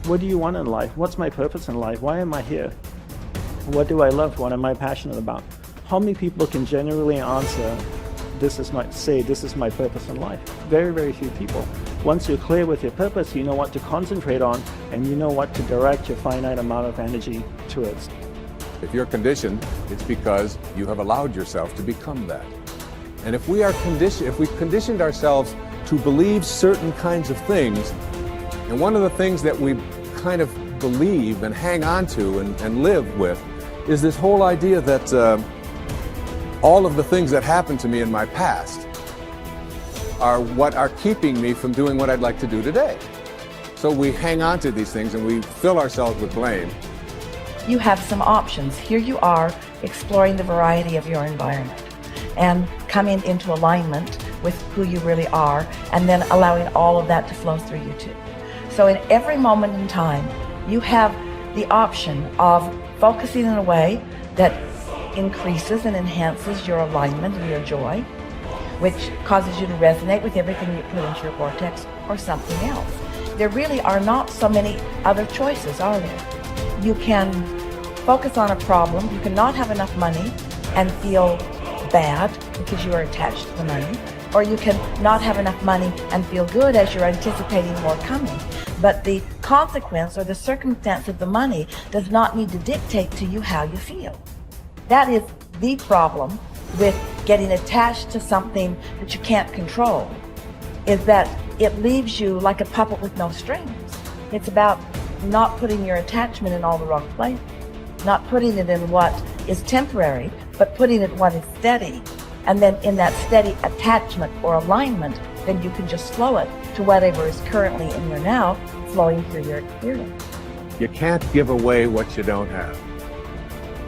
What do you want in life? What's my purpose in life? Why am I here? What do I love? What am I passionate about? How many people can genuinely answer, this is my purpose in life? Very, very few people. Once you're clear with your purpose, you know what to concentrate on, and you know what to direct your finite amount of energy towards. If you're conditioned, it's because you have allowed yourself to become that. And if we've conditioned ourselves to believe certain kinds of things, and one of the things that we kind of believe and hang on to and live with is this whole idea that all of the things that happened to me in my past are what are keeping me from doing what I'd like to do today. So we hang on to these things and we fill ourselves with blame. You have some options. Here you are exploring the variety of your environment and coming into alignment with who you really are, and then allowing all of that to flow through you too. So in every moment in time, you have the option of focusing in a way that increases and enhances your alignment and your joy, which causes you to resonate with everything you put into your vortex, or something else. There really are not so many other choices, are there? You can focus on a problem. You cannot have enough money and feel bad because you are attached to the money, or you can not have enough money and feel good as you're anticipating more coming. But the consequence or the circumstance of the money does not need to dictate to you how you feel. That is the problem with getting attached to something that you can't control, is that it leaves you like a puppet with no strings. It's about not putting your attachment in all the wrong places, not putting it in what is temporary, but putting it in what is steady. And then in that steady attachment or alignment, then you can just flow it to whatever is currently in your now, flowing through your experience. You can't give away what you don't have.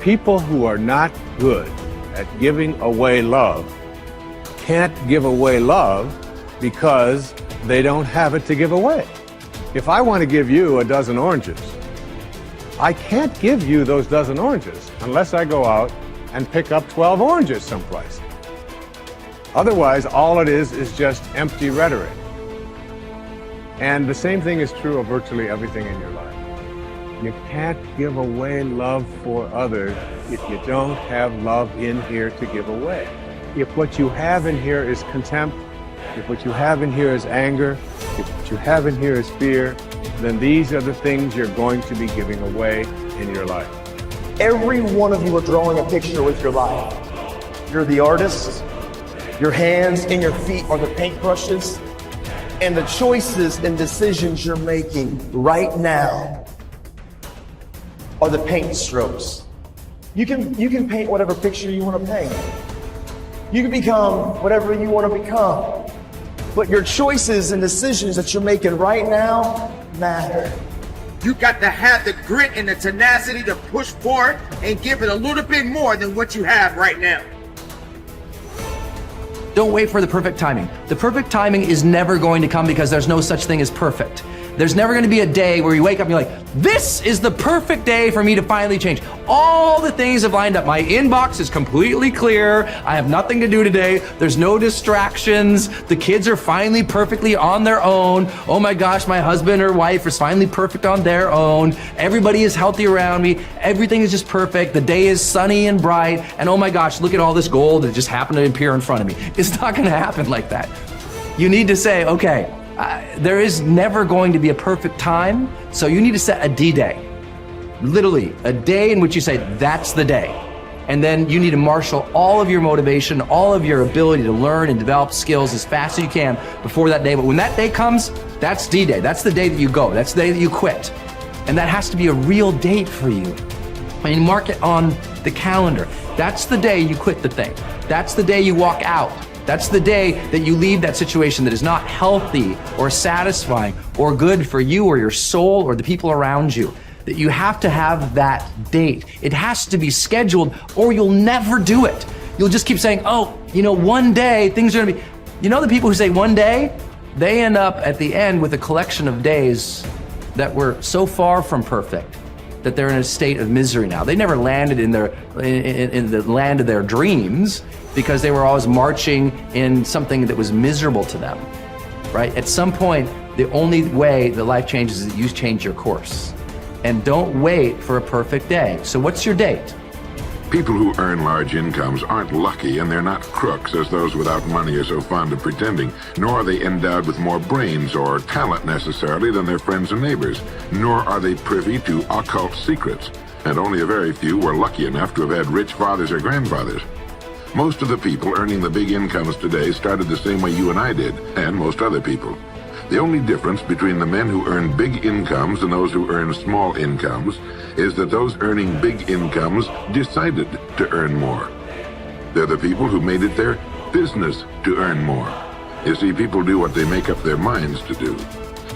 People who are not good at giving away love can't give away love because they don't have it to give away. If I want to give you a dozen oranges, I can't give you those dozen oranges unless I go out and pick up 12 oranges someplace. Otherwise, all it is just empty rhetoric. And the same thing is true of virtually everything in your life. You can't give away love for others if you don't have love in here to give away. If what you have in here is contempt, if what you have in here is anger, if what you have in here is fear, then these are the things you're going to be giving away in your life. Every one of you are drawing a picture with your life. You're the artist. Your hands and your feet are the paintbrushes. And the choices and decisions you're making right now are the paint strokes. You can paint whatever picture you want to paint. You can become whatever you want to become. But your choices and decisions that you're making right now matter. You got to have the grit and the tenacity to push forward and give it a little bit more than what you have right now. Don't wait for the perfect timing. The perfect timing is never going to come because there's no such thing as perfect. There's never going to be a day where you wake up and you're like, this is the perfect day for me to finally change. All the things have lined up. My inbox is completely clear. I have nothing to do today. There's no distractions. The kids are finally perfectly on their own. Oh my gosh, my husband or wife is finally perfect on their own. Everybody is healthy around me. Everything is just perfect. The day is sunny and bright. And oh my gosh, look at all this gold that just happened to appear in front of me. It's not going to happen like that. You need to say, okay, there is never going to be a perfect time, so you need to set a D-Day. Literally, a day in which you say, that's the day. And then you need to marshal all of your motivation, all of your ability to learn and develop skills as fast as you can before that day. But when that day comes, that's D-Day. That's the day that you go. That's the day that you quit. And that has to be a real date for you. I mean, mark it on the calendar. That's the day you quit the thing. That's the day you walk out. That's the day that you leave that situation that is not healthy or satisfying or good for you or your soul or the people around you. That you have to have that date. It has to be scheduled or you'll never do it. You'll just keep saying, oh, you know, one day things are gonna be, you know, the people who say one day, they end up at the end with a collection of days that were so far from perfect that they're in a state of misery now. They never landed in the land of their dreams because they were always marching in something that was miserable to them, right? At some point, The only way that life changes is that you change your course. And don't wait for a perfect day. So what's your date? People who earn large incomes aren't lucky, and they're not crooks as those without money are so fond of pretending, nor are they endowed with more brains or talent necessarily than their friends and neighbors, nor are they privy to occult secrets, and only a very few were lucky enough to have had rich fathers or grandfathers. Most of the people earning the big incomes today started the same way you and I did, and most other people. The only difference between the men who earn big incomes and those who earn small incomes is that those earning big incomes decided to earn more. They're the people who made it their business to earn more. You see, people do what they make up their minds to do.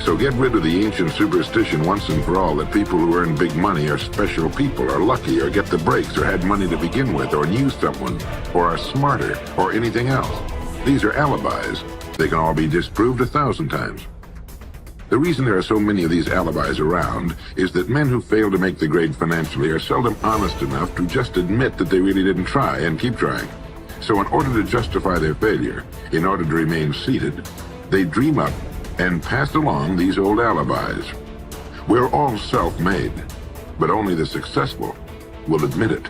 So get rid of the ancient superstition once and for all that people who earn big money are special people, are lucky, or get the breaks, or had money to begin with, or knew someone, or are smarter, or anything else. These are alibis. They can all be disproved 1,000 times. The reason there are so many of these alibis around is that men who fail to make the grade financially are seldom honest enough to just admit that they really didn't try and keep trying. So in order to justify their failure, in order to remain seated, they dream up and pass along these old alibis. We're all self-made, but only the successful will admit it.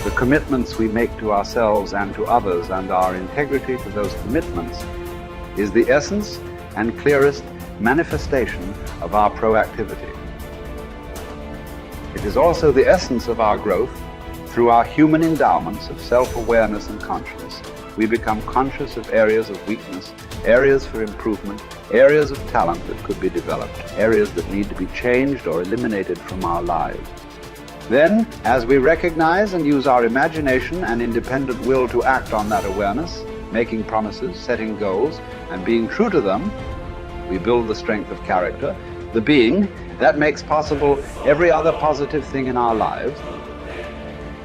The commitments we make to ourselves and to others, and our integrity to those commitments, is the essence and clearest manifestation of our proactivity. It is also the essence of our growth. Through our human endowments of self-awareness and consciousness, we become conscious of areas of weakness, areas for improvement, areas of talent that could be developed, areas that need to be changed or eliminated from our lives. Then, as we recognize and use our imagination and independent will to act on that awareness, making promises, setting goals, and being true to them, we build the strength of character, the being that makes possible every other positive thing in our lives.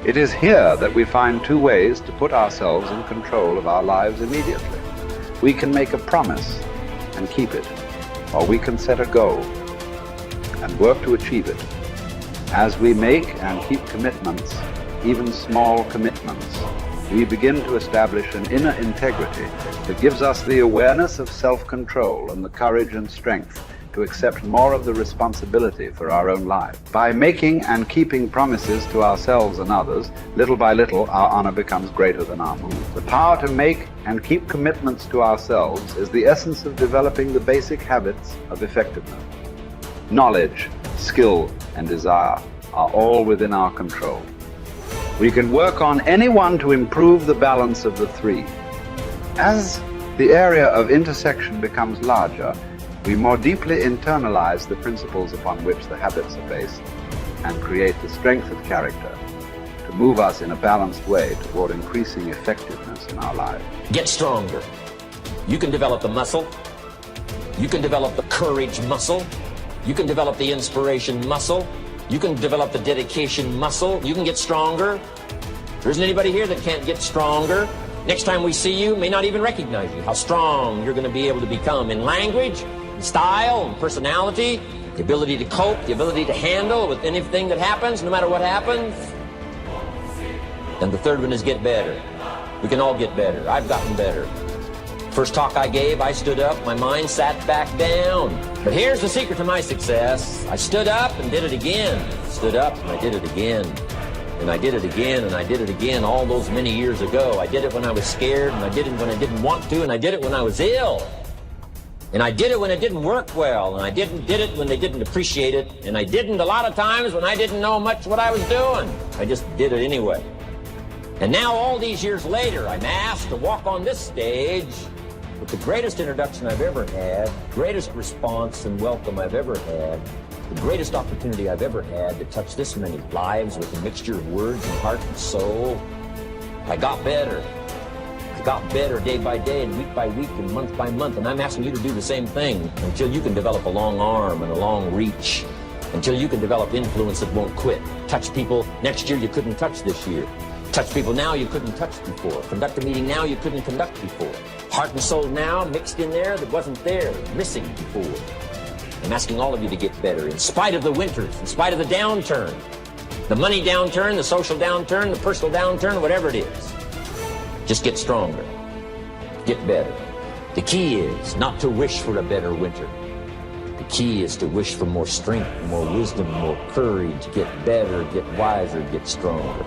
It is here that we find two ways to put ourselves in control of our lives immediately. We can make a promise and keep it, or we can set a goal and work to achieve it. As we make and keep commitments, even small commitments, we begin to establish an inner integrity that gives us the awareness of self-control and the courage and strength to accept more of the responsibility for our own life. By making and keeping promises to ourselves and others, little by little, our honor becomes greater than our mood. The power to make and keep commitments to ourselves is the essence of developing the basic habits of effectiveness. Knowledge, skill, and desire are all within our control. We can work on any one to improve the balance of the three. As the area of intersection becomes larger, we more deeply internalize the principles upon which the habits are based and create the strength of character to move us in a balanced way toward increasing effectiveness in our lives. Get stronger. You can develop the muscle. You can develop the courage muscle. You can develop the inspiration muscle. You can develop the dedication muscle. You can get stronger. There isn't anybody here that can't get stronger. Next time we see you, may not even recognize you. How strong you're going to be able to become in language, in style, and personality, the ability to cope, the ability to handle with anything that happens, no matter what happens. And the third one is get better. We can all get better. I've gotten better. First talk I gave, I stood up, my mind sat back down. But here's the secret to my success. I stood up and did it again. Stood up and I did it again. And I did it again, and I did it again all those many years ago. I did it when I was scared, and I did it when I didn't want to, and I did it when I was ill. And I did it when it didn't work well, and I did it when they didn't appreciate it, and I didn't a lot of times when I didn't know much what I was doing. I just did it anyway. And now all these years later, I'm asked to walk on this stage with the greatest introduction I've ever had, greatest response and welcome I've ever had, the greatest opportunity I've ever had to touch this many lives with a mixture of words and heart and soul. I got better. I got better day by day and week by week and month by month, and I'm asking you to do the same thing until you can develop a long arm and a long reach, until you can develop influence that won't quit. Touch people next year you couldn't touch this year. Touch people now you couldn't touch before. Conduct a meeting now you couldn't conduct before. Heart and soul now mixed in there that wasn't there, missing before. I'm asking all of you to get better in spite of the winters, in spite of the downturn, the money downturn, the social downturn, the personal downturn, whatever it is. Just get stronger. Get better. The key is not to wish for a better winter, key is to wish for more strength, more wisdom, more courage, get better, get wiser, get stronger.